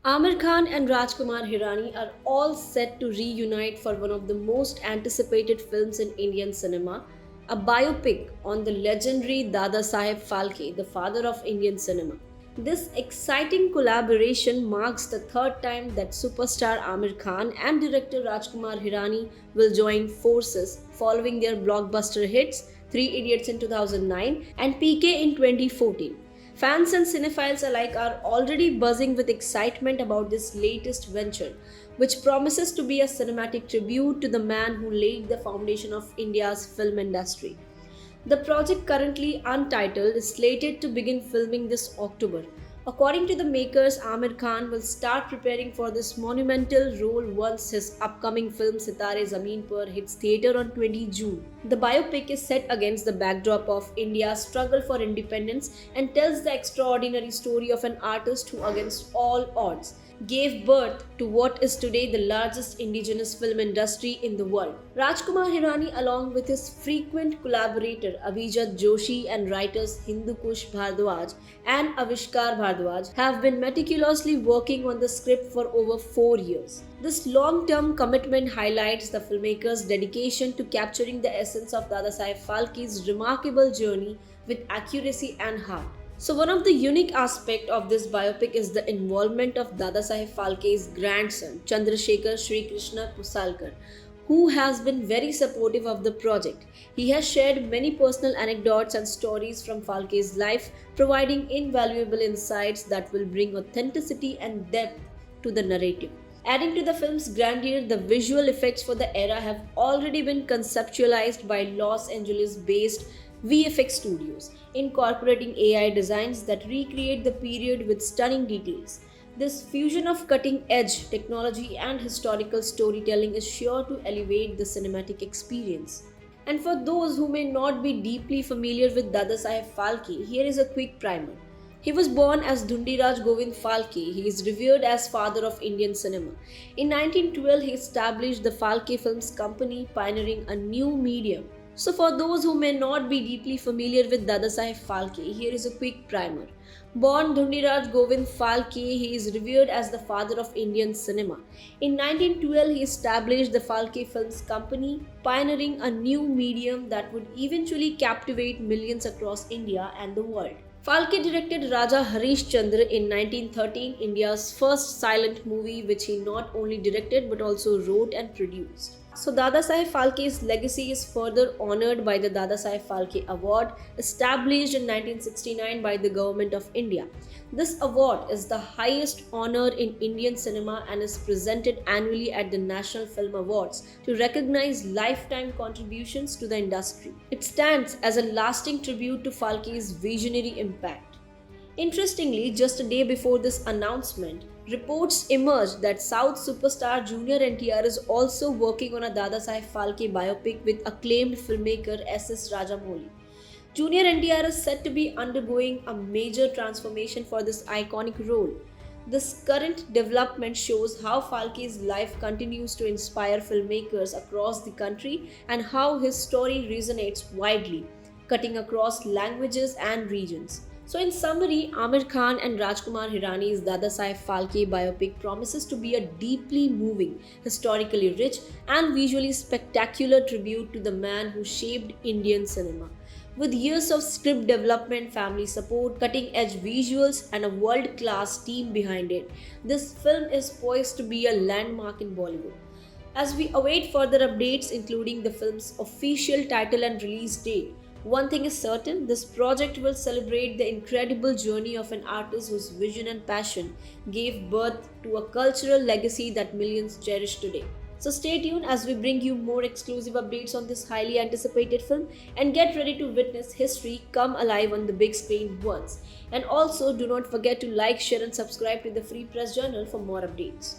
Amir Khan and Rajkumar Hirani are all set to reunite for one of the most anticipated films in Indian cinema, a biopic on the legendary Dada Saheb Phalke, the father of Indian cinema. This exciting collaboration marks the third time that superstar Amir Khan and director Rajkumar Hirani will join forces following their blockbuster hits Three Idiots in 2009 and PK in 2014. Fans and cinephiles alike are already buzzing with excitement about this latest venture, which promises to be a cinematic tribute to the man who laid the foundation of India's film industry. The project, currently untitled, is slated to begin filming this October. According to the makers, Amir Khan will start preparing for this monumental role once his upcoming film Sitare Zameen Par hits theatre on 20 June. The biopic is set against the backdrop of India's struggle for independence and tells the extraordinary story of an artist who, against all odds, gave birth to what is today the largest indigenous film industry in the world. Rajkumar Hirani, along with his frequent collaborator Avijat Joshi and writers Hindu Kush Bhardwaj and Avishkar Bhardwaj, have been meticulously working on the script for over 4 years. This long-term commitment highlights the filmmakers' dedication to capturing the essence of Dadasaheb Phalke's remarkable journey with accuracy and heart. So one of the unique aspects of this biopic is the involvement of Dadasaheb Phalke's grandson, Chandrasekhar Sri Krishna Pusalkar, who has been very supportive of the project. He has shared many personal anecdotes and stories from Phalke's life, providing invaluable insights that will bring authenticity and depth to the narrative. Adding to the film's grandeur, the visual effects for the era have already been conceptualized by Los Angeles based VFX studios, incorporating AI designs that recreate the period with stunning details. This fusion of cutting edge technology and historical storytelling is sure to elevate the cinematic experience. And for those who may not be deeply familiar with Dadasaheb Phalke, here is a quick primer. He was born as Dhundiraj Govind Phalke. He is revered as father of Indian cinema. In 1912, he established the Phalke Films Company, pioneering a new medium. So for those who may not be deeply familiar with Dadasaheb Phalke, here is a quick primer. Born Dhundiraj Govind Phalke, he is revered as the father of Indian cinema. In 1912, he established the Phalke Films Company, pioneering a new medium that would eventually captivate millions across India and the world. Phalke directed Raja Harish Chandra in 1913, India's first silent movie, which he not only directed but also wrote and produced. So Dadasaheb Phalke's legacy is further honored by the Dadasaheb Phalke Award, established in 1969 by the Government of India. This award is the highest honor in Indian cinema and is presented annually at the National Film Awards to recognize lifetime contributions to the industry. It stands as a lasting tribute to Phalke's visionary impact. Interestingly, just a day before this announcement, reports emerged that South superstar Junior NTR is also working on a Dadasaheb Phalke biopic with acclaimed filmmaker S.S. Rajamouli. Junior NTR is said to be undergoing a major transformation for this iconic role. This current development shows how Phalke's life continues to inspire filmmakers across the country and how his story resonates widely, cutting across languages and regions. So, in summary, Amir Khan and Rajkumar Hirani's Dadasaheb Phalke biopic promises to be a deeply moving, historically rich, and visually spectacular tribute to the man who shaped Indian cinema. With years of script development, family support, cutting edge visuals, and a world class team behind it, this film is poised to be a landmark in Bollywood. As we await further updates, including the film's official title and release date, one thing is certain, this project will celebrate the incredible journey of an artist whose vision and passion gave birth to a cultural legacy that millions cherish today. So stay tuned as we bring you more exclusive updates on this highly anticipated film and get ready to witness history come alive on the big screen once. And also do not forget to like, share and subscribe to the Free Press Journal for more updates.